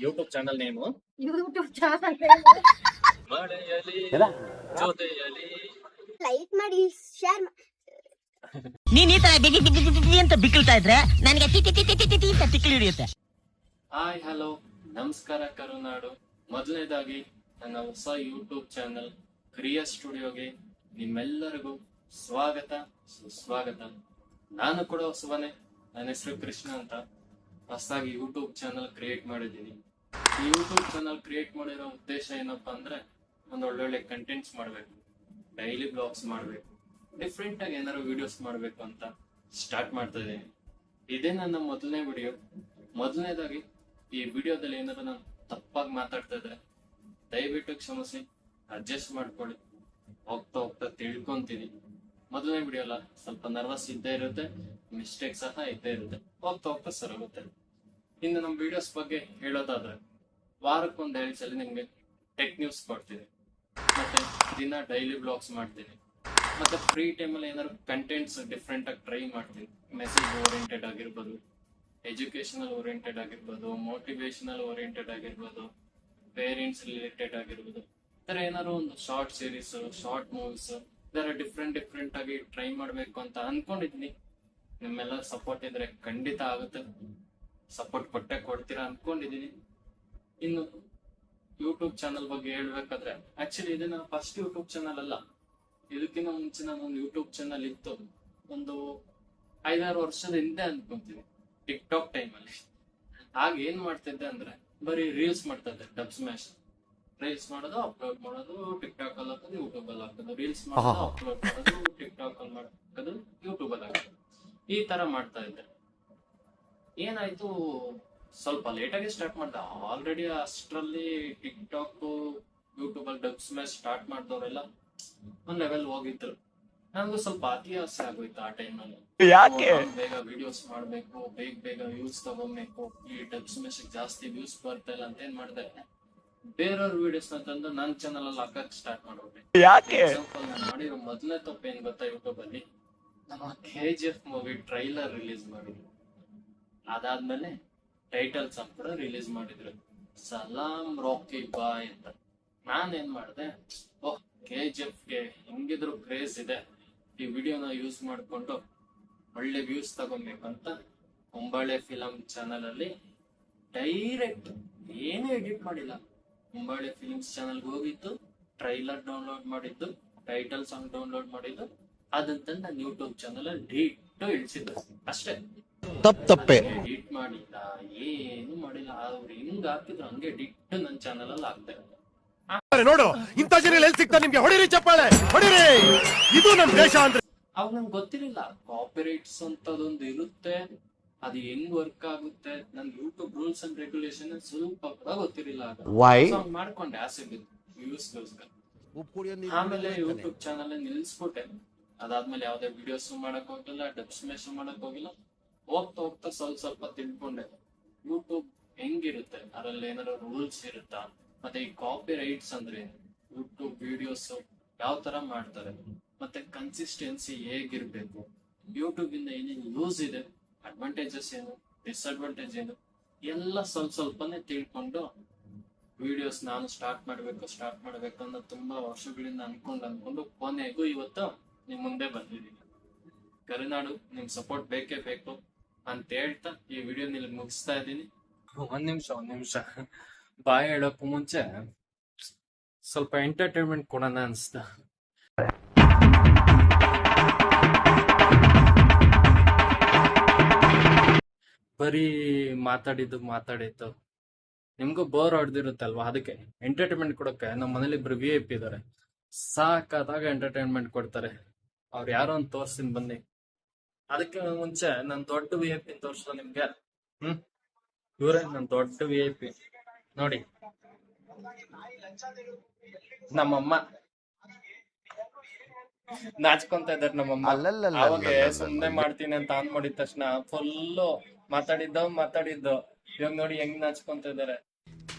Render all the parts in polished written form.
YouTube channel name YouTube channel ಮಳೆಯಲಿ ಜೊತೆಯಲಿ like ಮಾಡಿ ಶೇರ್ ನೀನ್ ಈ ತರ ಬಿಗಿ ಬಿಗಿ ಬಿಗಿ ಅಂತ ಬಿಕ್ಕಳ್ತಾ ಇದ್ರೆ ನನಗೆ T T T T T T ಅಂತ ತಿಕ್ಕಲಿ ಹಿಡಿಯುತ್ತೆ. ಹಾಯ್ ಹಲೋ ನಮಸ್ಕಾರ ಕರುನಾಡು. ಮೊದಲನೇದಾಗಿ ನನ್ನ ಹೊಸ ಯೂಟ್ಯೂಬ್ ಚಾನಲ್ ಕ್ರಿಯಾ ಸ್ಟುಡಿಯೋಗೆ ನಿಮ್ಮೆಲ್ಲರಿಗೂ ಸ್ವಾಗತ ಸುಸ್ವಾಗತ. ನಾನು ಕೂಡ ಹೊಸವನೇ. ನನ್ನ ಹೆಸರು ಕೃಷ್ಣ ಅಂತ. ಹೊಸದಾಗಿ ಯೂಟ್ಯೂಬ್ ಚಾನಲ್ ಕ್ರಿಯೇಟ್ ಮಾಡಿದ್ದೀನಿ. ಈ ಯೂಟ್ಯೂಬ್ ಚಾನಲ್ ಕ್ರಿಯೇಟ್ ಮಾಡಿರೋ ಉದ್ದೇಶ ಏನಪ್ಪಾ ಅಂದ್ರೆ ಒಂದು ಒಳ್ಳೊಳ್ಳೆ ಕಂಟೆಂಟ್ಸ್ ಮಾಡಬೇಕು, ಡೈಲಿ ಬ್ಲಾಗ್ಸ್ ಮಾಡಬೇಕು, ಡಿಫ್ರೆಂಟ್ ಆಗಿ ಏನಾದ್ರು ವಿಡಿಯೋಸ್ ಮಾಡಬೇಕು ಅಂತ ಸ್ಟಾರ್ಟ್ ಮಾಡ್ತಾ ಇದ್ದೀನಿ. ಇದೇ ನನ್ನ ಮೊದಲನೇ ವಿಡಿಯೋ. ಮೊದಲನೇದಾಗಿ ಈ ವಿಡಿಯೋದಲ್ಲಿ ಏನಾದ್ರು ನಾನು ತಪ್ಪಾಗಿ ಮಾತಾಡ್ತಾ ಇದ್ರೆ ದಯವಿಟ್ಟು ಕ್ಷಮಿಸಿ, ಅಡ್ಜಸ್ಟ್ ಮಾಡ್ಕೊಳ್ಳಿ. ಹೋಗ್ತಾ ಹೋಗ್ತಾ ತಿಳ್ಕೊಂತೀನಿ. ಮೊದಲನೇ ವಿಡಿಯೋ ಅಲ್ಲ, ಸ್ವಲ್ಪ ನರ್ವಸ್ ಇದ್ದೇ ಇರುತ್ತೆ, ಮಿಸ್ಟೇಕ್ ಸಹ ಇದ್ದೇ ಇರುತ್ತೆ. ಹೋಗ್ತಾ ಹೋಗ್ತಾ ಸರೋಗುತ್ತೆ. ಇನ್ನು ನಮ್ಮ ವಿಡಿಯೋಸ್ ಬಗ್ಗೆ ಹೇಳೋದಾದ್ರೆ ವಾರಕ್ಕೊಂದು 2 ಸಲ ನಿಮ್ಗೆ ಟೆಕ್ ನ್ಯೂಸ್ ಕೊಡ್ತೀನಿ, ಮತ್ತೆ ದಿನ ಡೈಲಿ ಬ್ಲಾಗ್ಸ್ ಮಾಡ್ತೀನಿ, ಮತ್ತೆ ಫ್ರೀ ಟೈಮಲ್ಲಿ ಏನಾದ್ರು ಕಂಟೆಂಟ್ಸ್ ಡಿಫ್ರೆಂಟ್ ಆಗಿ ಟ್ರೈ ಮಾಡ್ತೀನಿ. ಮೆಸೇಜ್ ಓರಿಯೆಂಟೆಡ್ ಆಗಿರ್ಬೋದು, ಎಜುಕೇಶನಲ್ ಓರಿಯೆಂಟೆಡ್ ಆಗಿರ್ಬೋದು, ಮೋಟಿವೇಶನಲ್ ಓರಿಯೆಂಟೆಡ್ ಆಗಿರ್ಬೋದು, ಪೇರೆಂಟ್ಸ್ ರಿಲೇಟೆಡ್ ಆಗಿರ್ಬೋದು. ಈ ಥರ ಏನಾದ್ರು ಒಂದು ಶಾರ್ಟ್ ಸೀರೀಸ್, ಶಾರ್ಟ್ ಮೂವೀಸ್, ಇದರ ಡಿಫ್ರೆಂಟ್ ಆಗಿ ಟ್ರೈ ಮಾಡ್ಬೇಕು ಅಂತ ಅನ್ಕೊಂಡಿದ್ದೀನಿ. ನಿಮ್ಮೆಲ್ಲ ಸಪೋರ್ಟ್ ಇದ್ರೆ ಖಂಡಿತ ಆಗುತ್ತೆ. ಸಪೋರ್ಟ್ ಕೊಡ್ತೀರಾ ಅನ್ಕೊಂಡಿದೀನಿ. ಇನ್ನು ಯೂಟ್ಯೂಬ್ ಚಾನಲ್ ಬಗ್ಗೆ ಹೇಳ್ಬೇಕಾದ್ರೆ, ಆಕ್ಚುಲಿ ಇದು ನನ್ನ ಫಸ್ಟ್ ಯೂಟ್ಯೂಬ್ ಚಾನಲ್ ಅಲ್ಲ. ಇದಕ್ಕಿಂತ ಮುಂಚೆ ನಾನು ಯೂಟ್ಯೂಬ್ ಚಾನಲ್ ಇತ್ತು, ಒಂದು 5-6 ವರ್ಷದ ಹಿಂದೆ ಅನ್ಕೊಂತೀನಿ, ಟಿಕ್ ಟಾಕ್ ಟೈಮಲ್ಲಿ. ಆಗ ಏನ್ ಮಾಡ್ತಿದ್ದೆ ಅಂದ್ರೆ ಬರೀ ರೀಲ್ಸ್ ಮಾಡ್ತಾ ಇದ್ದೆ. ಡಬ್ ಸ್ಮ್ಯಾಶ್ ರೀಲ್ಸ್ ಮಾಡೋದು, ಅಪ್ಲೋಡ್ ಮಾಡೋದು, ಟಿಕ್ ಟಾಕ್ ಅಲ್ಲಿ ಹಾಕೋದು, ಯೂಟ್ಯೂಬ್ ಅಲ್ಲಿ ಹಾಕೋದು, ರೀಲ್ಸ್ ಮಾಡೋದು, ಅಪ್ಲೋಡ್ ಮಾಡೋದು, ಟಿಕ್ ಟಾಕ್ ಅಲ್ಲಿ ಹಾಕೋದು, ಯೂಟ್ಯೂಬ್ ಅಲ್ಲಿ ಹಾಕೋದು. ಈ ತರ ಮಾಡ್ತಾ ಇದ್ದೆ. ಏನಾಯ್ತು, ಸ್ವಲ್ಪ ಲೇಟಾಗಿ ಸ್ಟಾರ್ಟ್ ಮಾಡ್ದೆ. ಆಲ್ರೆಡಿ ಅಷ್ಟರಲ್ಲಿ ಟಿಕ್ ಟಾಕ್, ಯೂಟ್ಯೂಬ್ ಅಲ್ಲಿ ಡಬ್ ಸ್ಮ್ಯಾಶ್ ಸ್ಟಾರ್ಟ್ ಮಾಡಿದವರೆಲ್ಲ ಒಂದ್ ಲೆವೆಲ್ ಹೋಗಿದ್ರು. ನನಗೂ ಸ್ವಲ್ಪ ಅತಿ ಆಸೆ ಆಗೋಯ್ತು ಆ ಟೈಮಲ್ಲಿ. ಬೇಗ ವಿಡಿಯೋಸ್ ಮಾಡ್ಬೇಕು, ಬೇಗ ವ್ಯೂಸ್ ತಗೋಬೇಕು, ಈ ಡಬ್ ಸ್ಮ್ಯಾಶ್ ಜಾಸ್ತಿ ವ್ಯೂಸ್ ಬರ್ತಾ ಇಲ್ಲ ಅಂತ ಏನ್ ಮಾಡಿದೆ, ಬೇರೆಯವ್ರ ವಿಡಿಯೋಸ್ ನ ತಂದು ನನ್ನ ಚಾನಲ್ ಅಲ್ಲಿ ಹಾಕಕ್ ಸ್ಟಾರ್ಟ್ ಮಾಡ್ಬಿಟ್ಟೆ. ಎಕ್ಸಾಂಪಲ್ ನಾನು ಮಾಡಿರೋ ಮೊದಲನೇ ತಪ್ಪು ಏನ್ ಗೊತ್ತಾ, ಯೂಟ್ಯೂಬ್ ಅಲ್ಲಿ ನಮ್ಮ KGF ಮೂವಿ ಟ್ರೈಲರ್ ರಿಲೀಸ್ ಮಾಡಿದ್ರು. ಅದಾದ್ಮೇಲೆ ಟೈಟಲ್ ಸಾಂಗ್ ಕೂಡ ರಿಲೀಸ್ ಮಾಡಿದ್ರು, ಸಲಾಂ ರಾಕಿ ಬಾಯ್ ಅಂತ. ನಾನೇನ್ ಮಾಡಿದೆ, ಓಹ್ KGF ಗೆ ಹೆಂಗಿದ್ರು ಕ್ರೇಜ್ ಇದೆ, ಈ ವಿಡಿಯೋನ ಯೂಸ್ ಮಾಡ್ಕೊಂಡು ಒಳ್ಳೆ ವ್ಯೂಸ್ ತಗೊಬೇಕಂತ ಹೊಂಬಾಳೆ ಫಿಲಂ ಚಾನಲ್ ಅಲ್ಲಿ ಡೈರೆಕ್ಟ್ ಏನು ಎಡಿಟ್ ಮಾಡಿಲ್ಲ, ಹೊಂಬಾಳೆ ಫಿಲ್ಮ್ಸ್ ಚಾನಲ್ಗೆ ಹೋಗಿದ್ದು, ಟ್ರೈಲರ್ ಡೌನ್ಲೋಡ್ ಮಾಡಿದ್ದು, ಟೈಟಲ್ ಸಾಂಗ್ ಡೌನ್ಲೋಡ್ ಮಾಡಿದ್ದು, ಅದಂತ ನನ್ನ ಯೂಟ್ಯೂಬ್ ಚಾನಲ್ ಅಲ್ಲಿ ಡಿಟ್ಟು ಇಳಿಸಿದ್ದು ಅಷ್ಟೇ. ತಪ್ಪೆ ಎಡಿಟ್ ಮಾಡಿಲ್ಲ, ಏನು ಮಾಡಿಲ್ಲ. ಅವ್ರು ಹೆಂಗ್ ಹಾಕಿದ್ರು ಹಂಗೆ ಡಿಟ್ಟು ನನ್ನ ಚಾನಲ್ ಅಲ್ಲಿ ಹಾಕ್ತಾರೆ. ನೋಡು, ಇಂಥ ಜನ ಎಲ್ಲಿ ಸಿಗ್ತಾರೆ ನಿಮ್ಗೆ? ಹೊಡಿರಿ ಚಪ್ಪಾಳೆ, ಹೊಡಿರಿ. ಇದು ನಮ್ ದೇಶ ಅಂದ್ರೆ ಅವಾಗ ನಂಗೆ ಗೊತ್ತಿರಲಿಲ್ಲ ಕಾಪಿರೈಟ್ಸ್ ಅಂತದೊಂದು ಇರುತ್ತೆ, ಅದು ಹೆಂಗ್ ವರ್ಕ್ ಆಗುತ್ತೆ. ನನ್ ಯೂಟ್ಯೂಬ್ ರೂಲ್ಸ್ ಅಂಡ್ ರೆಗ್ಯುಲೇಷನ್ ಸ್ವಲ್ಪ ಕೂಡ ಗೊತ್ತಿರಲಿಲ್ಲ. ಮಾಡ್ಕೊಂಡೆ ಆಸೆ ಬಿದ್ದು ವ್ಯೂಸ್ಗೋಸ್ಕರ. ಆಮೇಲೆ ಯೂಟ್ಯೂಬ್ ಚಾನಲ್ ನಿಲ್ಸ್ಬಿಟ್ಟೆ. ಅದಾದ್ಮೇಲೆ ಯಾವ್ದೇ ವಿಡಿಯೋಸ್ ಮಾಡಕ್ ಹೋಗಿಲ್ಲ, ಡಬ್ ಸ್ಮ್ಯಾಶ್ ಮಾಡಕ್ ಹೋಗಿಲ್ಲ. ಹೋಗ್ತಾ ಹೋಗ್ತಾ ಸ್ವಲ್ಪ ತಿಳ್ಕೊಂಡೆ ಯೂಟ್ಯೂಬ್ ಹೆಂಗಿರುತ್ತೆ, ಅದ್ರಲ್ಲಿ ಏನಾದ್ರು ರೂಲ್ಸ್ ಇರುತ್ತಾ, ಮತ್ತೆ ಈ ಕಾಪಿ ರೈಟ್ಸ್ ಅಂದ್ರೆ ಯೂಟ್ಯೂಬ್ ವಿಡಿಯೋಸ್ ಯಾವ ತರ ಮಾಡ್ತಾರೆ, ಮತ್ತೆ ಕನ್ಸಿಸ್ಟೆನ್ಸಿ ಹೇಗಿರ್ಬೇಕು, ಯೂಟ್ಯೂಬ್ ಇಂದ ಏನೇನು ಯೂಸ್ ಇದೆ, ಅಡ್ವಾಂಟೇಜಸ್ ಏನು, ಡಿಸ್ಅಡ್ವಾಂಟೇಜ್ ಏನು, ಎಲ್ಲ ಸ್ವಲ್ಪನೇ ತಿಳ್ಕೊಂಡು ವಿಡಿಯೋಸ್ ನಾನು ಸ್ಟಾರ್ಟ್ ಮಾಡ್ಬೇಕು ಅನ್ನೋ ತುಂಬಾ ವರ್ಷಗಳಿಂದ ಅನ್ಕೊಂಡು ಕೊನೆಗೂ ಇವತ್ತು ನಿಮ್ ಮುಂದೆ ಬಂದಿದ್ದೀನಿ. ಕರುನಾಡು ನಿಮ್ ಸಪೋರ್ಟ್ ಬೇಕೇ ಬೇಕು ಅಂತ ಹೇಳ್ತಾ ಈ ವಿಡಿಯೋ ನಿಲ್ ಮುಗಿಸ್ತಾ ಇದ್ದೀನಿ. ಒಂದ್ ನಿಮಿಷ ಬಾಯ್ ಹೇಳೋಕ್ಕೂ ಮುಂಚೆ ಸ್ವಲ್ಪ ಎಂಟರ್ಟೈನ್ಮೆಂಟ್ ಕೊಡೋಣ ಅನ್ಸ್ತಾ. ಬರೀ ಮಾತಾಡಿದ್ದು ನಿಮ್ಗೂ ಬೋರ್ ಹೊಡೆದಿರುತ್ತಲ್ವಾ, ಅದಕ್ಕೆ ಎಂಟರ್ಟೈನ್ಮೆಂಟ್ ಕೊಡೋಕೆ ನಮ್ಮ ಮನೇಲಿ ಇಬ್ರು VIP ಇದಾರೆ. ಸಾಕಾದಾಗ ಎಂಟರ್ಟೈನ್ಮೆಂಟ್ ಕೊಡ್ತಾರೆ. ಅವ್ರು ಯಾರೋ ಅಂತ ತೋರ್ಸ್ತೀನಿ ಬನ್ನಿ. ಅದಕ್ಕೆ ಮುಂಚೆ ನನ್ ದೊಡ್ಡ VIP ತೋರ್ಸೋ ನಿಮ್ಗೆ. ಇವ್ರೆ ನನ್ ದೊಡ್ಡ VIP ನೋಡಿ. ನಮ್ಮಮ್ಮ ನಾಚ್ಕೊಂತ ಇದಾರೆ. ನಮ್ಮಮ್ಮ ಅವಾಗ ಸುಮ್ನೆ ಮಾಡ್ತೀನಿ ಅಂತ ಆನ್ ಮಾಡಿದ ತಕ್ಷಣ ಫುಲ್ಲು ಮಾತಾಡಿದ್ದು ಇವಾಗ ನೋಡಿ ಹೆಂಗ್ ನಾಚ್ಕೊಂತ ಇದಾರೆ.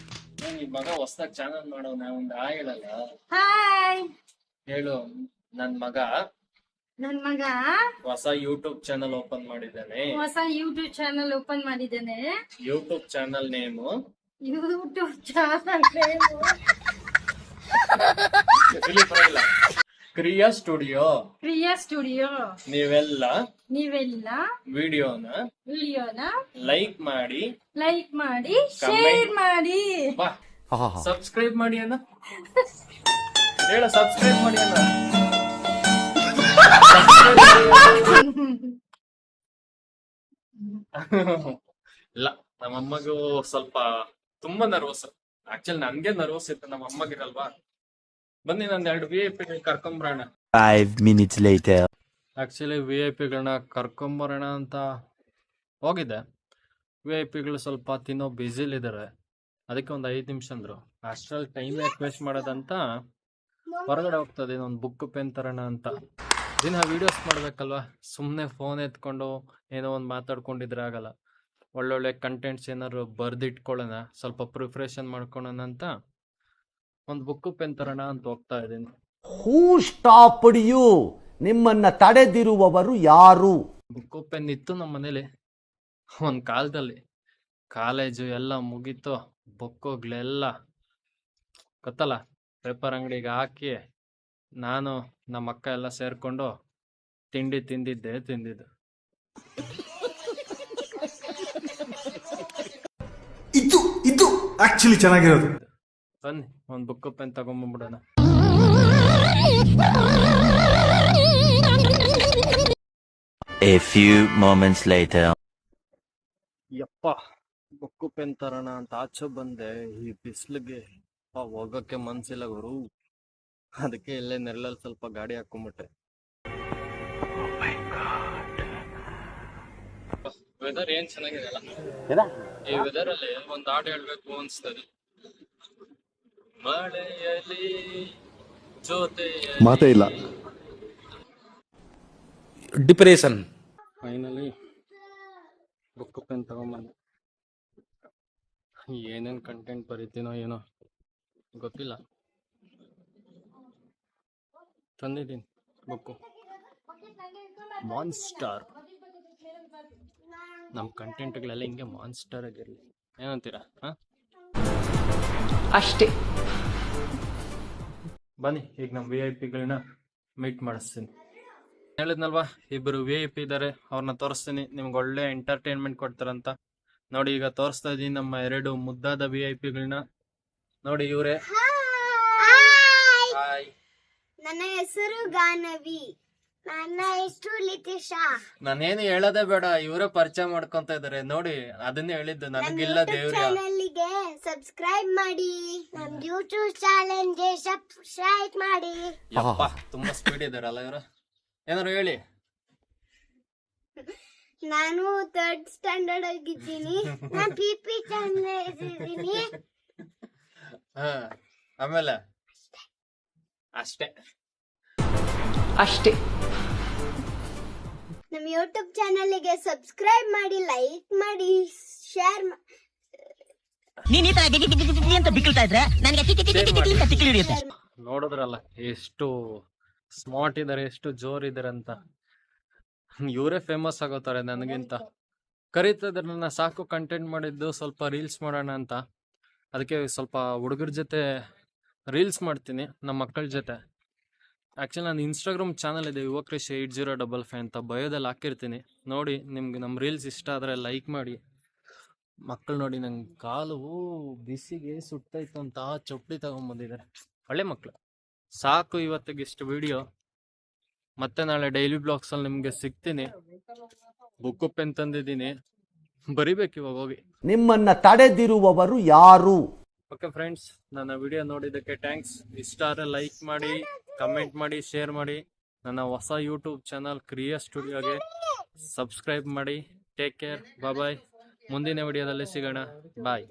ಈ ಮಗ ಹೊಸದಾಗಿ ಚಾನಲ್ ಮಾಡೋಣ, ಒಂದ್ ಹೇಳಲ್ಲ. ಹೇಳು. ನನ್ ಮಗ ಹೊಸ ಯೂಟ್ಯೂಬ್ ಚಾನಲ್ ಓಪನ್ ಮಾಡಿದ್ದಾನೆ. YouTube channel name YouTube channel ಪರವಾಗಿಲ್ಲ. ಕ್ರಿಯಾ ಸ್ಟುಡಿಯೋ ಕ್ರಿಯಾ ಸ್ಟುಡಿಯೋ. ನೀವೆಲ್ಲ ನೀವೆಲ್ಲ ವಿಡಿಯೋನ ಲೈಕ್ ಮಾಡಿ ಶೇರ್ ಮಾಡಿ. ಬಾ ಸಬ್ಸ್ಕ್ರೈಬ್ ಮಾಡಿ ಅಣ್ಣ. ಹೇಳ ಸಬ್ಸ್ಕ್ರೈಬ್ ಮಾಡಿ ಅಣ್ಣ. ಇಲ್ಲ ನಮ್ಮಮ್ಮಗೂ ಸ್ವಲ್ಪ ತುಂಬಾ ನರ್ವಸ್. ಆಕ್ಚುಲಿ ನನ್ಗೆ ನರ್ವಸ್ ಇತ್ತು, ನಮ್ಮ ಅಮ್ಮಗಿರಲ್ವಾ. ಬನ್ನಿ ನಂದ್ 2 VIP ಕರ್ಕೊಂಬರೋಣ. 5 minutes later. Actually VIP ಗಳನ್ನ ಕರ್ಕೊಂಬರೋಣ ಅಂತ ಹೋಗಿದ್ದೆ. VIP ಗಳು ಸ್ವಲ್ಪ ತಿನ್ನೋ ಬ್ಯುಸಿಲಿದ್ದಾರೆ, ಅದಕ್ಕೆ ಒಂದು 5 ನಿಮಿಷ ಅಂದ್ರು. ಅಷ್ಟ್ರಲ್ಲಿ ಟೈಮ್ ಯಾಕೆ ವೇಸ್ಟ್ ಮಾಡೋದಂತ ಹೊರಗಡೆ ಹೋಗ್ತದೆ ಒಂದು ಬುಕ್ ಪೆನ್ ತರೋಣ ಅಂತ. ದಿನ ವಿಡಿಯೋಸ್ ಮಾಡ್ಬೇಕಲ್ವಾ, ಸುಮ್ಮನೆ ಫೋನ್ ಎತ್ಕೊಂಡು ಏನೋ ಒಂದು ಮಾತಾಡ್ಕೊಂಡಿದ್ರೆ ಆಗಲ್ಲ. ಒಳ್ಳೊಳ್ಳೆ ಕಂಟೆಂಟ್ಸ್ ಏನಾದ್ರು ಬರ್ದಿಟ್ಕೊಳ್ಳೋಣ, ಸ್ವಲ್ಪ ಪ್ರಿಪ್ರೇಷನ್ ಮಾಡ್ಕೊಳ್ಳೋಣ ಅಂತ ಒಂದು ಬುಕ್ ಪೆನ್ ತರೋಣ ಅಂತ ಹೋಗ್ತಾ ಇದ್ದೀನಿ. ಹೂ ಸ್ಟಾಪ್ಡ್ ಯು? ನಿಮ್ಮನ್ನ ತಡೆದಿರುವವರು ಯಾರು? ಬುಕ್ ಪೆನ್ ಇತ್ತು ನಮ್ಮ ಮನೇಲಿ ಒಂದು ಕಾಲದಲ್ಲಿ. ಕಾಲೇಜು ಎಲ್ಲ ಮುಗೀತು, ಬುಕ್ಕುಗಳೆಲ್ಲ ಗೊತ್ತಲ್ಲ ಪೇಪರ್ ಅಂಗಡಿಗೆ ಹಾಕಿ ನಾನು ನಮ್ಮ ಅಕ್ಕ ಎಲ್ಲ ಸೇರ್ಕೊಂಡು ತಿಂದಿದ್ದು. ಇದು ಆಕ್ಚುಲಿ ಚೆನ್ನಾಗಿರೋದು. ಬನ್ನಿ ಒಂದು ಬುಕ್ ಪೆನ್ ತಗೊಂಡ್ಬಿಡೋಣ. A few moments later. ಯಪ್ಪ ಬುಕ್ ಪೆನ್ ತರೋಣ ಅಂತ ಆಚೆ ಬಂದೆ. ಈ ಬಿಸಿಲಿಗೆ ಹೋಗಕ್ಕೆ ಮನ್ಸಿಲ್ಲ ಗುರು. ಅದಕ್ಕೆ ಇಲ್ಲೇ ನೆರಳಲ್ಲಿ ಸ್ವಲ್ಪ ಗಾಡಿ ಹಾಕೊಂಡ್ಬಿಟ್ಟೆ. ವೆದರ್ ಏನ್ ಚೆನ್ನಾಗಿದೆ ಅಲ್ಲ. ಈ ವೆದರ್ ಅಲ್ಲಿ ಒಂದು ಹಾಡು ಹೇಳ್ಬೇಕು ಅನ್ಸ್ತದೆ. ಮಳೆಯಲ್ಲಿ ಜೊತೆ ಮಾತೇ ಇಲ್ಲ. ಡಿಪ್ರೆಷನ್. ಫೈನಲಿ ಬುಕ್ ಪೆನ್ ತಗೊಂಬಂದೆ. ಏನೇನ್ ಕಂಟೆಂಟ್ ಬರೀತೀನೋ ಏನೋ ಗೊತ್ತಿಲ್ಲ. ತಂದಿದ್ದೀನಿ ಬುಕ್ಕು. ಮಾನ್ಸ್ಟರ್. ನಮ್ಮ ಕಂಟೆಂಟ್ಗಳೆಲ್ಲ ಹಿಂಗೆ ಮಾನ್ಸ್ಟರ್ ಆಗಿರಲಿ, ಏನಂತೀರಾ? ಅಷ್ಟೇ. ಬನ್ನಿ ಈಗ ನಮ್ಮ VIP ಗಳನ್ನ ಮೀಟ್ ಮಾಡಿಸ್ತೀನಿ. ಹೇಳಿದ್ನಲ್ವಾ ಇಬ್ಬರು VIP ಇದ್ದಾರೆ, ಅವ್ರನ್ನ ತೋರಿಸ್ತೀನಿ. ನಿಮ್ಗೆ ಒಳ್ಳೆ ಎಂಟರ್ಟೈನ್ಮೆಂಟ್ ಕೊಡ್ತಾರಂತ. ನೋಡಿ ಈಗ ತೋರಿಸ್ತಾ ಇದ್ದೀನಿ ನಮ್ಮ 2 ಮುದ್ದಾದ VIP ಗಳನ್ನ. ನೋಡಿ ಇವರೇ. ಹಾಯ್, ನನ್ನ ಹೆಸರು ಗಾನವಿ. ನನ್ನ ಹೆಸರು ಲಿತಿಶಾ. ನಾನೇನು ಹೇಳೋದೇ ಬೇಡ, ಇವರೇ ಪರಿಚಯ ಮಾಡ್ಕೊಂತ ಇದಾರೆ. ನೋಡಿ ಅದನ್ನೇ ಹೇಳಿದ್ದು, ನನಗಿಲ್ಲ ದೇವ್ರ. ಚಾನೆಲ್ಗೆ ಸಬ್ಸ್ಕ್ರೈಬ್ ಮಾಡಿ, ನಮ್ಮ ಯೂಟ್ಯೂಬ್ ಚಾನೆಲ್ಗೆ ಸಬ್ಸ್ಕ್ರೈಬ್ ಮಾಡಿ. ಯಪ್ಪ ತುಂಬಾ ಸ್ಪೀಡ್ ಇದಾರಲ್ಲ ಇವರು. ಏನಾರು ಹೇಳಿ. ನಾನು 3rd ಸ್ಟ್ಯಾಂಡರ್ಡ್ ಆಗಿದ್ದೀನಿ. ನಾನು PP ಚಾನೆಲ್ ಇದ್ದೀನಿ. ಆಮೇಲೆ ಅಷ್ಟೇ. ನಮ್ಮ ಯೂಟ್ಯೂಬ್ ಚಾನೆಲ್ಗೆ ಸಬ್ಸ್ಕ್ರೈಬ್ ಮಾಡಿ, ಲೈಕ್ ಮಾಡಿ, ಶೇರ್ ನೀನ್ ಈ ತರ ಅಂತ ಬಿಕ್ಕಳ್ತಾ ಇದ್ರೆ ನನಗೆ ತಿಕ್ಕಿ ಹಿಡಿಯುತ್ತೆ. ನೋಡಿದ್ರಲ್ಲ ಎಷ್ಟು ಸ್ಮಾರ್ಟ್ ಇದಾರೆ, ಎಷ್ಟು ಜೋರ್ ಇದಾರೆ ಅಂತ. ಇವರೇ ಫೇಮಸ್ ಆಗೋತಾರೆ ನನಗಿಂತ. ಕರೀತಿದ್ರೆ ನನ್ನ ಸಾಕು ಕಂಟೆಂಟ್ ಮಾಡಿದ್ದು ಸ್ವಲ್ಪ ರೀಲ್ಸ್ ಮಾಡೋಣ ಅಂತ. ಅದಕ್ಕೆ ಸ್ವಲ್ಪ ಹುಡುಗರ ಜೊತೆ ರೀಲ್ಸ್ ಮಾಡ್ತೀನಿ, ನಮ್ಮ ಮಕ್ಕಳ ಜೊತೆ. ಆ್ಯಕ್ಚುಲಿ ನಾನು ಇನ್ಸ್ಟಾಗ್ರಾಮ್ ಚಾನಲ್ ಇದೆ, ಯುವಕ್ರಿಶ್ 8055 ಅಂತ ಬಯೋದಲ್ಲಿ ಹಾಕಿರ್ತೀನಿ. ನೋಡಿ ನಿಮ್ಗೆ ನಮ್ಮ ರೀಲ್ಸ್ ಇಷ್ಟ ಆದರೆ ಲೈಕ್ ಮಾಡಿ. ಮಕ್ಕಳು ನೋಡಿ ನಂಗೆ ಕಾಲು ಬಿಸಿಗೆ ಸುಟ್ಟೈತು ಅಂತ ಚಪ್ಪಲಿ ತಗೊಂಬಂದಿದ್ದಾರೆ, ಒಳ್ಳೆ ಮಕ್ಕಳು. ಸಾಕು ಇವತ್ತಿಗೆ ಇಷ್ಟು ವಿಡಿಯೋ. ಮತ್ತೆ ನಾಳೆ ಡೈಲಿ ಬ್ಲಾಗ್ಸಲ್ಲಿ ನಿಮಗೆ ಸಿಗ್ತೀನಿ. ಬುಕ್ ಪೆನ್ ತಂದಿದ್ದೀನಿ, ಬರಿಬೇಕು ಇವಾಗ ಹೋಗಿ. ನಿಮ್ಮನ್ನ ತಡೆದಿರುವವರು ಯಾರು? ಓಕೆ ಫ್ರೆಂಡ್ಸ್, ನನ್ನ ವಿಡಿಯೋ ನೋಡಿದ್ದಕ್ಕೆ ಥ್ಯಾಂಕ್ಸ್. ಇಷ್ಟ ಆದರೆ ಲೈಕ್ ಮಾಡಿ, ಕಮೆಂಟ್ ಮಾಡಿ, ಶೇರ್ ಮಾಡಿ. ನನ್ನ ಹೊಸ ಯೂಟ್ಯೂಬ್ ಚಾನಲ್ ಕ್ರಿಯಾ ಸ್ಟುಡಿಯೋಗೆ ಸಬ್ಸ್ಕ್ರೈಬ್ ಮಾಡಿ. ಟೇಕ್ ಕೇರ್, ಬಾಯ್. ಮುಂದಿನ ವಿಡಿಯೋದಲ್ಲಿ ಸಿಗೋಣ. ಬಾಯ್.